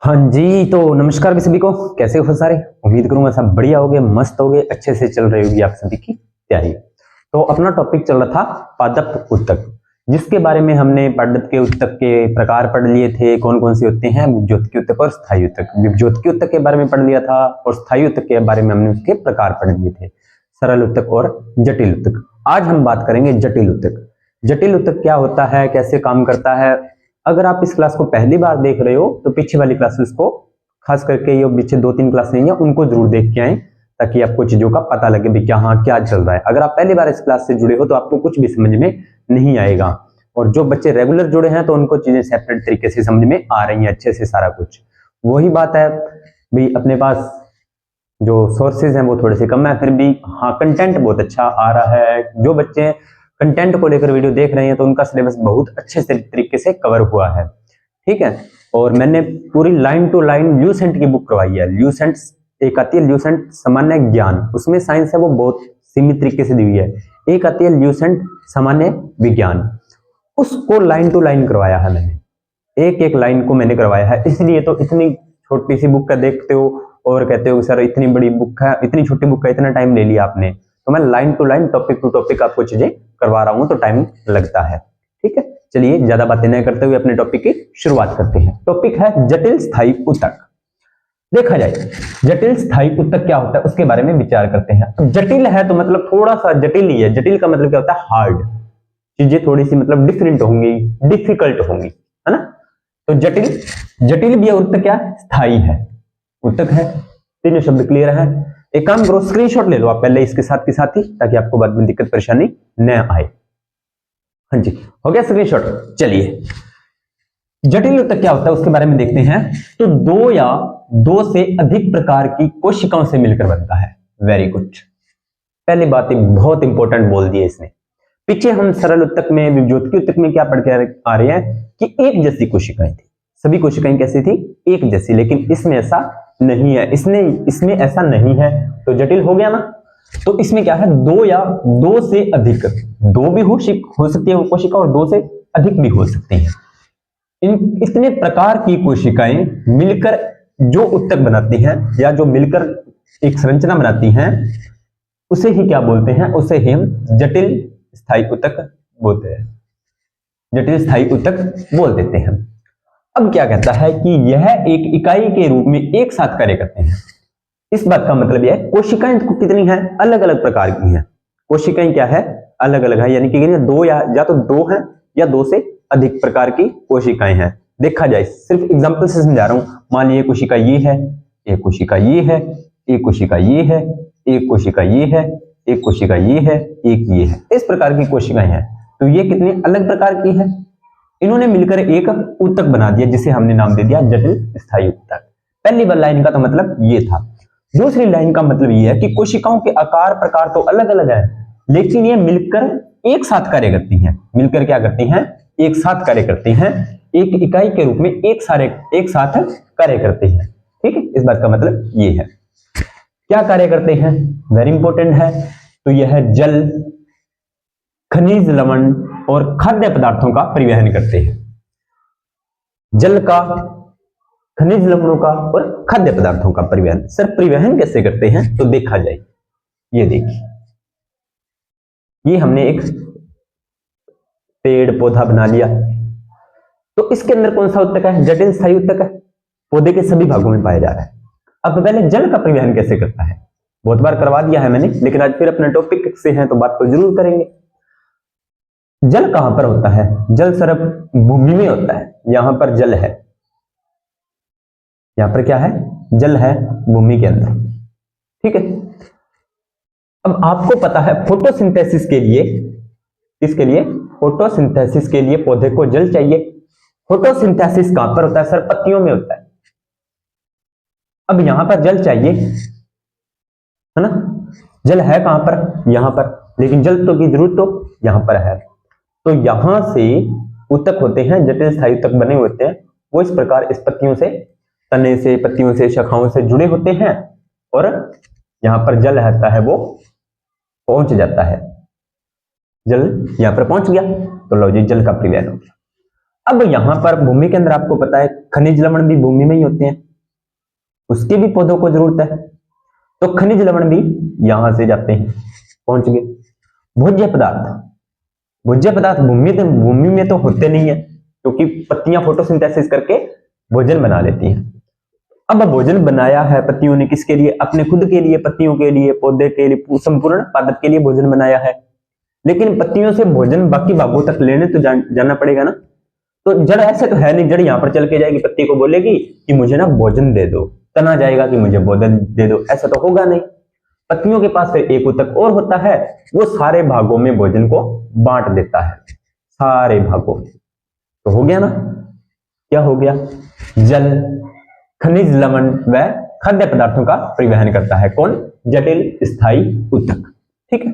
हाँ जी, तो नमस्कार भी सभी को। कैसे हो सारे? उम्मीद करूंगा सब बढ़िया होगे, मस्त होगे, अच्छे से चल रही होगी आप सभी की तैयारी। तो अपना टॉपिक चल रहा था पादप उत्तक, जिसके बारे में हमने पादप के उत्तक के प्रकार पढ़ लिए थे, कौन कौन से होते हैं, विभज्योतकी उत्तक और स्थायी उत्तक। विभज्योतकी उत्तक के बारे में पढ़ लिया था और स्थायी उत्तक के बारे में हमने उसके प्रकार पढ़ लिए थे, सरल उत्तक और जटिल उत्तक। आज हम बात करेंगे जटिल उत्तक। जटिल उत्तक क्या होता है, कैसे काम करता है। अगर आप इस क्लास को पहली बार देख रहे हो तो पीछे वाली क्लासेस को, खास करके ये पीछे 2-3 क्लास नहीं है, उनको जरूर देख के आए ताकि आपको चीजों का पता लगे भी क्या हाँ क्या चल रहा है। अगर आप पहली बार इस क्लास से जुड़े हो तो आपको कुछ भी समझ में नहीं आएगा, और जो बच्चे रेगुलर जुड़े हैं तो उनको चीजें सेपरेट तरीके से समझ में आ रही हैं अच्छे से सारा कुछ। वही बात है भी, अपने पास जो सोर्सेज हैं वो थोड़े से कम है, फिर भी हाँ कंटेंट बहुत अच्छा आ रहा है। जो बच्चे कंटेंट को लेकर वीडियो देख रहे हैं तो उनका सिलेबस बहुत अच्छे से तरीके से कवर हुआ है, ठीक है। और मैंने पूरी लाइन टू लाइन ल्यूसेंट की बुक करवाई है। ल्यूसेंट एक आती है ल्यूसेंट सामान्य ज्ञान, उसमें साइंस है वो बहुत सीमित तरीके से दी हुई है। एक आती है ल्यूसेंट सामान्य विज्ञान, उसको लाइन टू लाइन करवाया है मैंने, एक एक लाइन को मैंने करवाया है। इसलिए तो इतनी छोटी सी बुक का देखते हो और कहते हो सर इतनी बड़ी बुक है, इतनी छोटी बुक का इतना टाइम ले लिया आपने। तो मैं line to line topic to topic आपको चीजें करवा रहा हूं तो टाइम लगता है, ठीक है। चलिए ज्यादा बातें नहीं करते हुए अपने टॉपिक की शुरुआत करते हैं। टॉपिक है जटिल स्थायी उत्तक। देखा जाए जटिल स्थायी उत्तक क्या होता है उसके बारे में विचार करते हैं। अब जटिल है तो मतलब थोड़ा सा जटिल ही है। जटिल का मतलब क्या होता है? हार्ड चीजें, थोड़ी सी मतलब डिफरेंट होंगी, डिफिकल्ट होंगी, है ना। तो जटिल, जटिल भी है, उत्तक क्या है? स्थायी है, उत्तक है। तीनों शब्द क्लियर है। एक काम करो, स्क्रीनशॉट ले लो आप पहले इसके साथ के साथ ही, ताकि आपको बाद में दिक्कत परेशानी न आए। हाँ जी, हो गया स्क्रीनशॉट। चलिए जटिल उत्तक क्या होता है उसके बारे में देखते हैं। तो दो या दो से अधिक प्रकार की कोशिकाओं से मिलकर बनता है। वेरी गुड, पहली बात ही बहुत इंपॉर्टेंट बोल दी है इसने। पीछे हम सरल उत्तक में, विभज्योतकी उत्तक में क्या पढ़ के आ रहे हैं कि एक जैसी कोशिकाएं थी, सभी कोशिकाएं कैसी थी? एक जैसी। लेकिन इसमें ऐसा नहीं है, इसमें ऐसा नहीं है। तो जटिल हो गया ना। तो इसमें क्या है? दो या दो से अधिक, दो भी हो सकती है वो कोशिका और दो से अधिक भी हो सकती है। इन इतने प्रकार की कोशिकाएं मिलकर जो उत्तक बनाती हैं या जो मिलकर एक संरचना बनाती हैं, उसे ही क्या बोलते हैं? उसे ही हम जटिल स्थायी उत्तक बोलते हैं, जटिल स्थायी उत्तक बोल देते हैं। अब क्या कहता है कि यह एक इकाई के रूप में एक साथ कार्य करते हैं। इस बात का मतलब यह है कोशिकाएं कितनी हैं? अलग अलग प्रकार की हैं। कोशिकाएं क्या है? अलग अलग है, यानी कि दो या तो दो हैं या दो से अधिक प्रकार की कोशिकाएं हैं। देखा जाए, सिर्फ एग्जांपल से समझा रहा हूं। मान लीजिए कोशिका ये है, एक कोशिका ये है, एक कोशिका ये है, एक कोशिका ये है, एक कोशिका ये है, एक ये है। इस प्रकार की कोशिकाएं हैं। तो ये कितनी अलग प्रकार की है? इन्होंने मिलकर एक उत्तक बना दिया जिसे हमने नाम दे दिया जटिल स्थायी उत्तक। पहली बार लाइन का तो मतलब ये था। दूसरी लाइन का मतलब ये है कि कोशिकाओं के आकार प्रकार तो अलग अलग है, लेकिन ये मिलकर एक साथ कार्य करती हैं। मिलकर क्या करती हैं? एक साथ कार्य करती हैं, एक इकाई के रूप में एक साथ कार्य करते हैं, ठीक है। इस बात का मतलब ये है। क्या कार्य करते हैं? वेरी इंपॉर्टेंट है। तो यह जल, खनिज लवण और खाद्य पदार्थों का परिवहन करते हैं। जल का, खनिज लवणों का और खाद्य पदार्थों का परिवहन। सर परिवहन कैसे करते हैं? तो देखा जाए, ये देखिए, ये हमने एक पेड़ पौधा बना लिया, तो इसके अंदर कौन सा उत्तक है? जटिल स्थायी उत्तक है, पौधे के सभी भागों में पाया जा रहा है। अब पहले जल का परिवहन कैसे करता है? बहुत बार करवा दिया है मैंने, लेकिन आज फिर अपने टॉपिक से हैं तो बात तो जरूर करेंगे। जल कहां पर होता है? जल सिर्फ भूमि में होता है। यहां पर जल है, यहां पर क्या है? जल है भूमि के अंदर, ठीक है। अब आपको पता है फोटोसिंथेसिस के लिए, इसके लिए फोटोसिंथेसिस के लिए पौधे को जल चाहिए। फोटोसिंथेसिस कहां पर होता है? सर पत्तियों में होता है। अब यहां पर जल चाहिए, है ना। जल है कहां पर? यहां पर, लेकिन जल तो की जरूरत तो यहां पर है। तो यहां से उत्तक होते हैं, जटिल स्थायी उत्तक बने होते हैं। वो इस प्रकार इस पत्तियों से, तने से, पत्तियों से, शाखाओं से जुड़े होते हैं, और यहां पर जल रहता है वो पहुंच जाता है। जल यहां पर पहुंच गया तो लो जी, जल का परिवहन हो गया। अब यहां पर भूमि के अंदर आपको पता है खनिज लवण भी भूमि में ही होते हैं, उसकी भी पौधों को जरूरत है, तो खनिज लवण भी यहां से जाते हैं, पहुंच गए। भोज्य पदार्थ, भोज्य पदार्थ भूमि में तो होते नहीं है, क्योंकि पत्तियां फोटोसिंथेसिस करके भोजन बना लेती हैं। अब भोजन बनाया है पत्तियों ने किसके लिए? अपने खुद के लिए, पत्तियों के लिए, पौधे के लिए, संपूर्ण पादप के लिए भोजन बनाया है। लेकिन पत्तियों से भोजन बाकी भागों तक लेने तो जाना पड़ेगा ना। तो जड़ ऐसे तो है नहीं, जड़ यहां पर चल के जाएगी, पत्ती को बोलेगी कि मुझे ना भोजन दे दो, तना जाएगा कि मुझे भोजन दे दो, ऐसा तो होगा नहीं। पत्तियों के पास फिर एक ऊतक और होता है, वो सारे भागों में भोजन को बांट देता है, सारे भागों में। तो हो गया ना, क्या हो गया? जल, खनिज लवण व खाद्य पदार्थों का परिवहन करता है कौन? जटिल स्थायी ऊतक। ठीक है,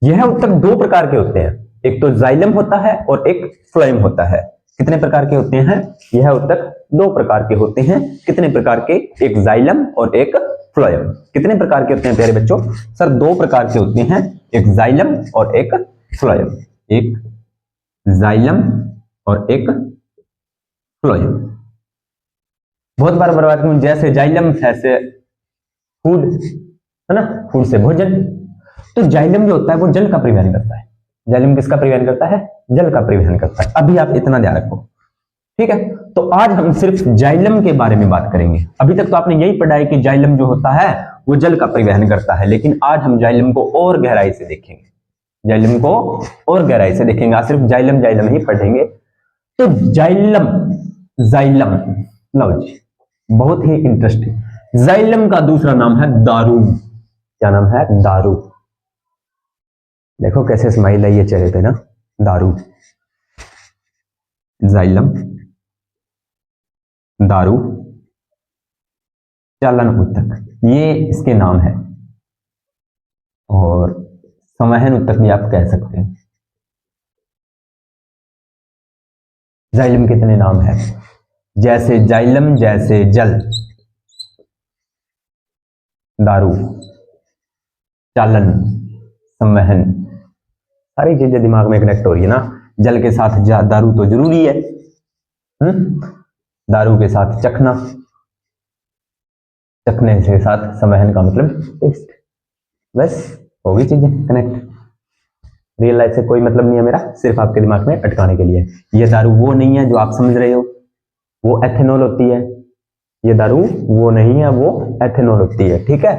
यह ऊतक दो प्रकार के होते हैं, एक तो जाइलम होता है और एक फ्लोएम होता है। कितने प्रकार के होते हैं? यह ऊतक दो प्रकार के होते हैं। कितने प्रकार के? एक जाइलम और एक फ्लोएम। कितने प्रकार के होते हैं प्यारे बच्चों? सर दो प्रकार के होते हैं, एक जाइलम और एक फ्लोएम। एक जाइलम और एक फ्लोएम। बहुत बार बर्बाद क्यों? जैसे जाइलम जैसे फूड है ना, फूड से भोजन। तो जाइलम जो होता है वो जल का परिवहन करता है। जाइलम किसका परिवहन करता है? जल का परिवहन करता है। अभी आप इतना ध्यान रखो, ठीक है। तो आज हम सिर्फ जाइलम के बारे में बात करेंगे। अभी तक तो आपने यही पढ़ा है कि जाइलम जो होता है वो जल का परिवहन करता है, लेकिन आज हम जाइलम को और गहराई से देखेंगे। जाइलम को और गहराई से देखेंगे, आज सिर्फ जाइलम जाइलम ही पढ़ेंगे। तो जाइलम, जाइलम, लो जी, बहुत ही इंटरेस्टिंग। जाइलम का दूसरा नाम है दारू। क्या नाम है? दारू। देखो कैसे स्माइल है ये चेहरे पे ना, दारू, जाइलम, दारू, चालन ऊतक, ये इसके नाम है। और संवहन ऊतक भी आप कह सकते हैं। जाइलम कितने नाम है? जैसे जाइलम जैसे जल, दारू, चालन, संवहन, सारी चीजें दिमाग में कनेक्ट हो रही है ना। जल के साथ दारू तो जरूरी है, दारू के साथ चखना, चखने के साथ संवहन का मतलब टेस्ट। बस हो गई चीजें कनेक्ट। रियल लाइफ से कोई मतलब नहीं है मेरा, सिर्फ आपके दिमाग में अटकाने के लिए। ये दारू वो नहीं है जो आप समझ रहे हो, वो एथेनॉल होती है। ये दारू वो नहीं है, वो एथेनॉल होती है। ठीक है,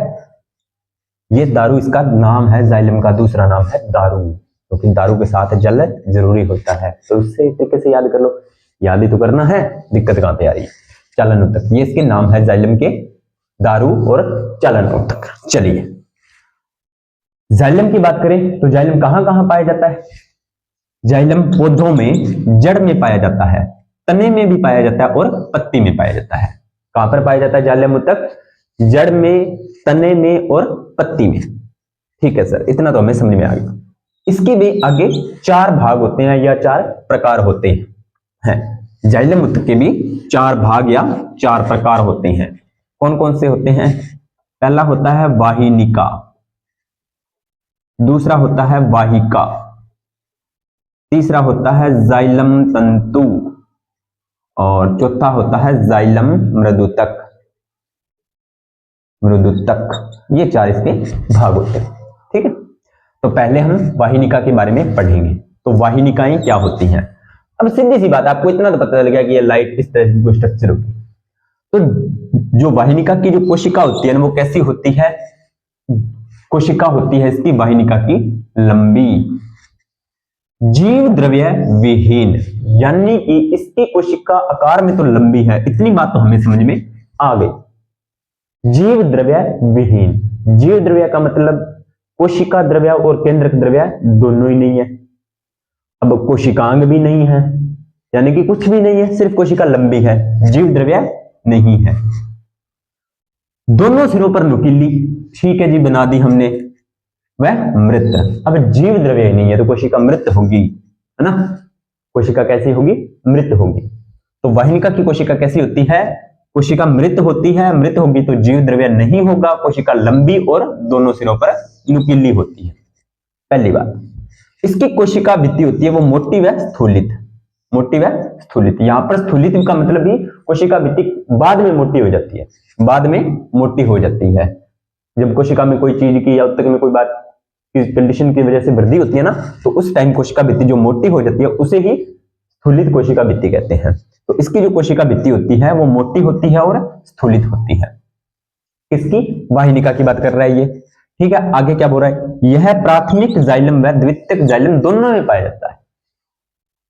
ये दारू, इसका नाम है जाइलम का दूसरा नाम है दारू, क्योंकि दारू के साथ जल जरूरी होता है। तो इससे तरीके से याद कर लो, याद ही तो करना है, दिक्कत कहां पे आ रही है? चालन ऊतक, ये इसके नाम है जाइलम के, दारू और चालन ऊतक। चलिए जाइलम की बात करें तो जाइलम कहां कहां पाया जाता है? जाइलम पौधों में, जड़ में पाया जाता है, तने में भी पाया जाता है और पत्ती में पाया जाता है। कहां पर पाया जाता है जाइलम ऊतक? जड़ में, तने में और पत्ती में। ठीक है सर, इतना तो हमें समझ में आ गया। इसके भी आगे चार भाग होते हैं या चार प्रकार होते हैं। जाइलम ऊतक के भी चार भाग या चार प्रकार होते हैं। कौन कौन से होते हैं? पहला होता है वाहिनिका, दूसरा होता है वाहिका, तीसरा होता है जाइलम तंतु और चौथा होता है जाइलम मृदुतक। मृदुतक, ये चार इसके भाग होते हैं। ठीक है, तो पहले हम वाहिनिका के बारे में पढ़ेंगे। तो वाहिनिकाएं क्या होती हैं? अब सीधी सी बात, आपको इतना तो पता चल गया कि ये लाइट इस तरह की स्ट्रक्चर होगी। तो जो वाहिनिका की जो कोशिका होती है ना, वो कैसी होती है? कोशिका होती है इसकी वाहिनिका की लंबी, जीव द्रव्य विहीन, यानी कि इसकी कोशिका आकार में तो लंबी है, इतनी बात तो हमें समझ में आ गई। जीव द्रव्य विहीन, जीव द्रव्य का मतलब कोशिका द्रव्य और केंद्रक द्रव्य दोनों ही नहीं है। अब कोशिकांग भी नहीं है, यानी कि कुछ भी नहीं है, सिर्फ कोशिका लंबी है, जीव द्रव्य नहीं है। दोनों सिरों पर नुकीली, ठीक है जी, बना दी हमने, वह मृत। अब जीव द्रव्य ही नहीं है तो कोशिका मृत होगी, है ना? कोशिका कैसी होगी? मृत होगी। तो वाहिनिका की कोशिका कैसी होती है? कोशिका मृत होती है। मृत होगी तो जीव द्रव्य नहीं होगा, कोशिका लंबी और दोनों सिरों पर नुकीली होती है। पहली बात, इसकी कोशिका भित्ति होती है वो मोटी व स्थूलित। मोटी व स्थूलित। यहाँ पर स्थूलित का मतलब भी कोशिका भित्ति बाद में मोटी हो जाती है, बाद में मोटी हो जाती है। जब कोशिका में कोई चीज की या उत्तक में कोई बात की कंडीशन की वजह से वृद्धि होती है ना, तो उस टाइम कोशिका भित्ति जो मोटी हो जाती है उसे ही स्थूलित कोशिका भित्ति कहते हैं। तो इसकी जो कोशिका भित्ति होती है वो मोटी होती है और स्थूलित होती है। किसकी? वाहिनिका की बात कर रहा है ये, ठीक है। आगे क्या बोल रहा है? यह प्राथमिक जाइलम व द्वितीयक जाइलम दोनों में पाया जाता है।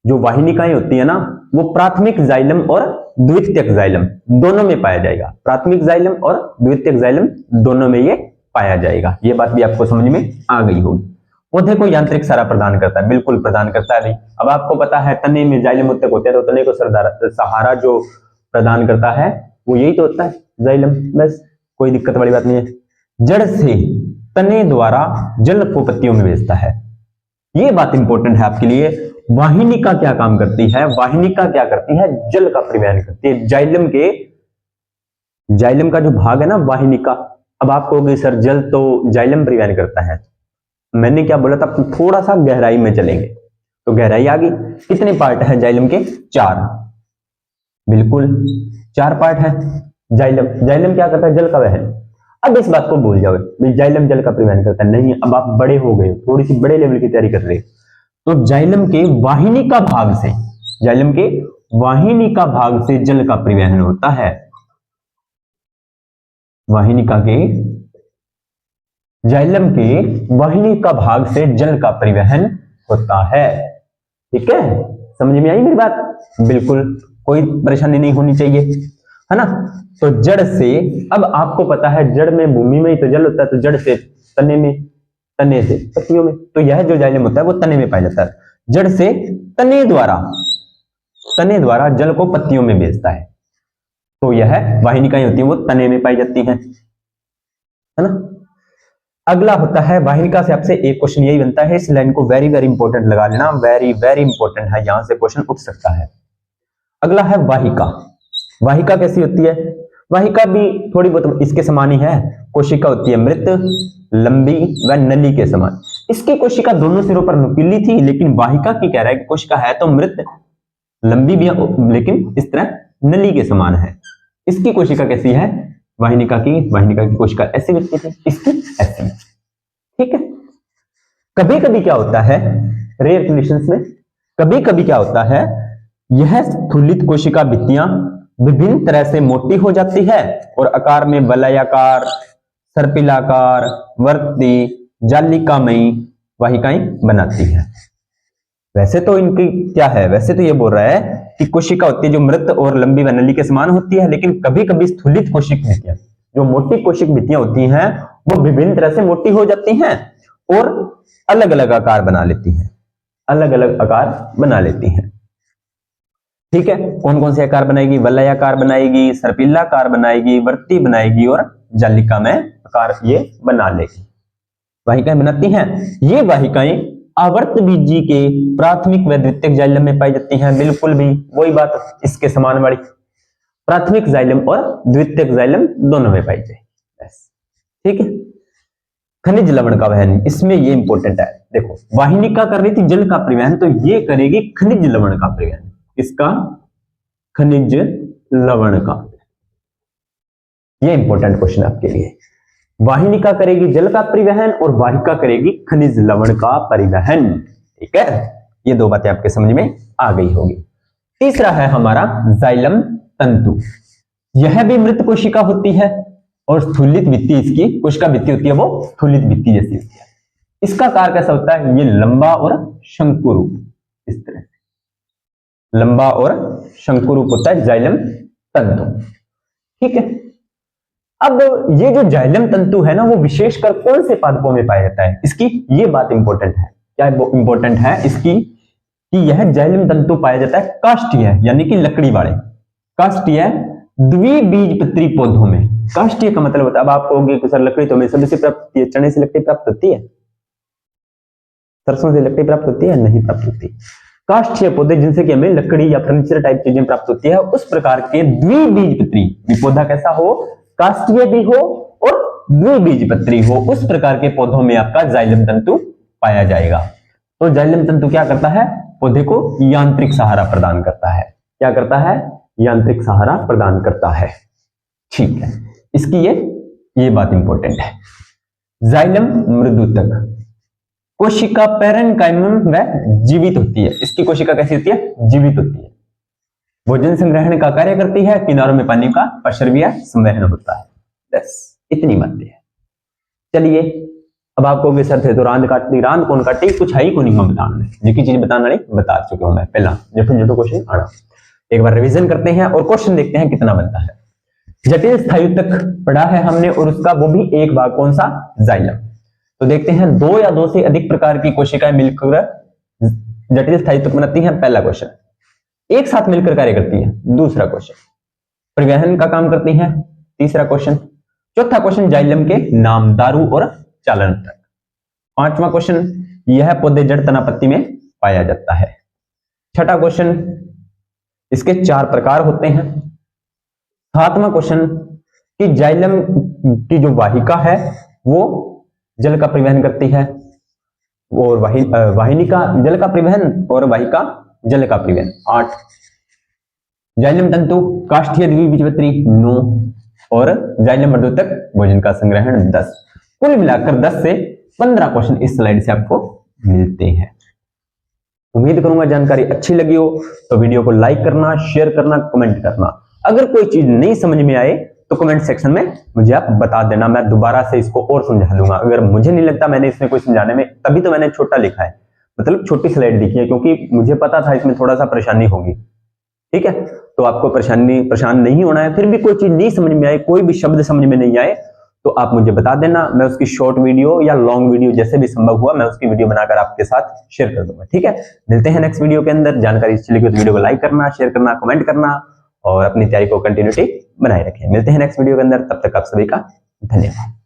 जो वाहिनिकाएं होती है ना, वो प्राथमिक जाइलम और द्वितीयक जाइलम दोनों में पाया जाएगा। प्राथमिक जाइलम और द्वितीयक जाइलम दोनों में ये पाया जाएगा। ये बात भी आपको समझ में आ गई होगी। पौधे को यांत्रिक सहारा प्रदान करता है, बिल्कुल प्रदान करता है भाई। अब आपको पता है तने में जाइलम उत्तक होते हैं, तो तने को सहारा जो प्रदान करता है वो यही तो होता है, जाइलम। बस कोई दिक्कत वाली बात नहीं है। जड़ से तने द्वारा जल को पत्तियों में भेजता है। ये बात इंपॉर्टेंट है आपके लिए। वाहिनिका क्या काम करती है? वाहिनिका क्या करती है? जल का परिवहन करती है। जाइलम का जो भाग है ना वाहिनिका, अब आप कहोगे सर जल तो जाइलम परिवहन करता है, मैंने क्या बोला था? थोड़ा सा गहराई में चलेंगे तो गहराई आ गई। कितने पार्ट है जाइलम के? 4, बिल्कुल 4 पार्ट है। जाइलम क्या करता है? जल का वहन। अब इस बात को भूल जाओ भाई जाइलम जल का परिवहन करता है, नहीं। अब आप बड़े हो गए, थोड़ी सी बड़े लेवल की तैयारी कर रहे हो, तो जाइलम के वाहिनिका भाग से, जाइलम के वाहिनिका भाग से जल का परिवहन होता है। वाहिनिका के, जाइलम के वाहिनिका भाग से जल का परिवहन होता है। ठीक है, समझ में आई मेरी बात? बिल्कुल, कोई परेशानी नहीं होनी चाहिए, है ना। तो जड़ से, अब आपको पता है जड़ में, भूमि में ही तो जल होता है, तो जड़ से तने में, तने से पत्तियों में। तो यह जो जाइलम होता है वो तने में पाया जाता है। जड़ से तने द्वारा जल को पत्तियों में भेजता है। तो यह वाहिनिकाएं होती हैं वो तने में पाई जाती हैं, है ना। अगला होता है वाहिनिका से आपसे एक क्वेश्चन यही बनता है, इस लाइन को वेरी वेरी इंपॉर्टेंट लगा लेना, वेरी वेरी इंपॉर्टेंट है, यहां से क्वेश्चन उठ सकता है। अगला है वाहिका। वाहिका कैसी होती है? वाहिका भी थोड़ी बहुत इसके समान ही है। कोशिका होती है मृत, लंबी व नली के समान। इसकी कोशिका दोनों सिरों पर नुकीली थी, लेकिन वाहिका की कह रहा है कि कोशिका है तो मृत, लंबी भी, लेकिन इस तरह नली के समान है। इसकी कोशिका कैसी है? वाहिनिका की कोशिका ऐसी दिखती थी, इसकी ऐसी। ठीक है। कभी कभी क्या होता है, रेयर कंडीशंस में कभी कभी क्या होता है, यह स्थूलित कोशिका भित्तियां विभिन्न तरह से मोटी हो जाती है और आकार में वलयाकार, सर्पिलाकार, वर्ती, जालिकामयी वाहिकाएं बनाती है। वैसे तो इनकी क्या है, वैसे तो ये बोल रहा है कि कोशिका होती है जो मृत और लंबी व नली के समान होती है, लेकिन कभी कभी स्थूलित कोशिक भित्तियां, जो मोटी कोशिक भित्तियां होती हैं वो विभिन्न तरह से मोटी हो जाती हैं और अलग अलग आकार बना लेती हैं, अलग अलग आकार बना लेती हैं। ठीक है, कौन कौन से आकार बनाएगी? वलयाकार बनाएगी, सर्पिलाकार बनाएगी, वर्ती बनाएगी और जालिका में आकार ये बना लेगी, वाहिकाएं बनाती हैं। ये वाहिकाएं आवर्त बीजी के प्राथमिक व द्वितीयक जाइलम में पाई जाती हैं। बिल्कुल भी वही बात इसके समान वाली, प्राथमिक जाइलम और द्वितीयक जाइलम दोनों में पाई जाएगी, बस। ठीक है। खनिज लवण का वहन, इसमें ये इंपॉर्टेंट है। देखो वाहिनिका कर रही थी जल का परिवहन, तो ये करेगी खनिज लवण का परिवहन। इसका खनिज लवण का, ये इंपॉर्टेंट क्वेश्चन आपके लिए। वाहिनिका करेगी जल का परिवहन और वाहिका करेगी खनिज लवण का परिवहन। ठीक है, ये दो बातें आपके समझ में आ गई होगी। तीसरा है हमारा जाइलम तंतु। यह भी मृत कोशिका होती है और स्थूलित भित्ति, इसकी कोशिका भित्ति होती है वो स्थूलित भित्ति जैसी होती है। इसका आकार कैसा होता है? ये लंबा और शंकुरूप, इस तरह से लंबा और शंकुरूप होता है जाइलम तंतु। ठीक है। अब ये जो जाइलम तंतु है ना, वो विशेषकर कौन से पादपों में पाया जाता है? इसकी ये बात इंपॉर्टेंट है। क्या इंपॉर्टेंट है इसकी? कि यह जाइलम तंतु पाया जाता है काष्ठीय, यानी कि लकड़ी वाले काष्ठीय द्विबीजपत्री पौधों में। काष्ठीय का मतलब होता है, अब आप कहोगे कि सर लकड़ी तो हमें सबसे प्राप्त होती है, चने से लकड़ी प्राप्त होती है, सरसों से लकड़ी प्राप्त होती है? नहीं प्राप्त होती। काष्ठीय पौधे जिनसे कि हमें लकड़ी या फर्नीचर टाइप चीजें प्राप्त होती है, उस प्रकार के द्विबीजपत्री पौधा कैसा हो? काष्ठीय भी हो और द्विबीजपत्री हो, उस प्रकार के पौधों में आपका जाइलम तंतु पाया जाएगा। तो जाइलम तंतु क्या करता है? पौधे को यांत्रिक सहारा प्रदान करता है। क्या करता है? यांत्रिक सहारा प्रदान करता है। ठीक है, इसकी ये बात इंपॉर्टेंट है। जाइलम मृदुतक, कोशिका पैरेन्काइमम में जीवित होती है। इसकी कोशिका कैसी होती है? जीवित होती है। भोजन संग्रहण का कार्य करती है, किनारों में पानी का पसरविया संवहन होता है। बस इतनी बातें है। चलिए अब आपको सर थे तो रांद काटती, रांद कौन काटी? कुछ है ही को नहीं मैं बताना, जिसकी चीज बताना नहीं बता चुके हूं मैं पहला। जटो क्वेश्चन आना, एक बार रिवीजन करते हैं और क्वेश्चन देखते हैं कितना बनता है। जटिल स्थायुतक पढ़ा है हमने और उसका वो भी एक भाग कौन सा? जाइलम। तो देखते हैं, दो या दो से अधिक प्रकार की कोशिकाएं मिलकर जटिल स्थायुतक बनाती हैं। पहला क्वेश्चन, एक साथ मिलकर कार्य करती है। दूसरा क्वेश्चन, परिवहन का काम करती हैं। तीसरा क्वेश्चन, चौथा क्वेश्चन, जाइलम के नाम, दारू और चालन तक। पांचवा क्वेश्चन, यह पौधे जड़ तना पत्ती में पाया जाता है। छठा क्वेश्चन, इसके 4 प्रकार होते हैं। सातवां क्वेश्चन कि जाइलम की जो वाहिका है वो जल का परिवहन करती है और वाहिनिका जल का परिवहन और वाहिका जल का परिवहन। 8, जाइलम तंतु काष्ठीय द्विबीजपत्री 9 और जाइलम मृदुतक भोजन का संग्रहण 10। कुल मिलाकर 10 से 15 क्वेश्चन इस स्लाइड से आपको मिलते हैं। उम्मीद करूंगा जानकारी अच्छी लगी हो तो वीडियो को लाइक करना, शेयर करना, कमेंट करना। अगर कोई चीज नहीं समझ में आए तो कमेंट सेक्शन में मुझे आप बता देना, मैं दोबारा से इसको और समझा दूंगा। अगर मुझे नहीं लगता मैंने इसमें कोई समझाने में, तभी तो मैंने छोटा लिखा है, मतलब छोटी स्लाइड लिखी है, क्योंकि मुझे पता था इसमें थोड़ा सा परेशानी होगी। ठीक है, तो आपको परेशान नहीं होना है। फिर भी कोई चीज नहीं समझ में आए, कोई भी शब्द समझ में नहीं आए तो आप मुझे बता देना, मैं उसकी शॉर्ट वीडियो या लॉन्ग वीडियो जैसे भी संभव हुआ मैं उसकी वीडियो बनाकर आपके साथ शेयर कर दूंगा। ठीक है, मिलते हैं नेक्स्ट वीडियो के अंदर। जानकारी अच्छी लगी तो वीडियो को लाइक करना, शेयर करना, कमेंट करना और अपनी तैयारी को कंटिन्यूटी बनाए रखें। मिलते हैं नेक्स्ट वीडियो के अंदर, तब तक आप सभी का धन्यवाद।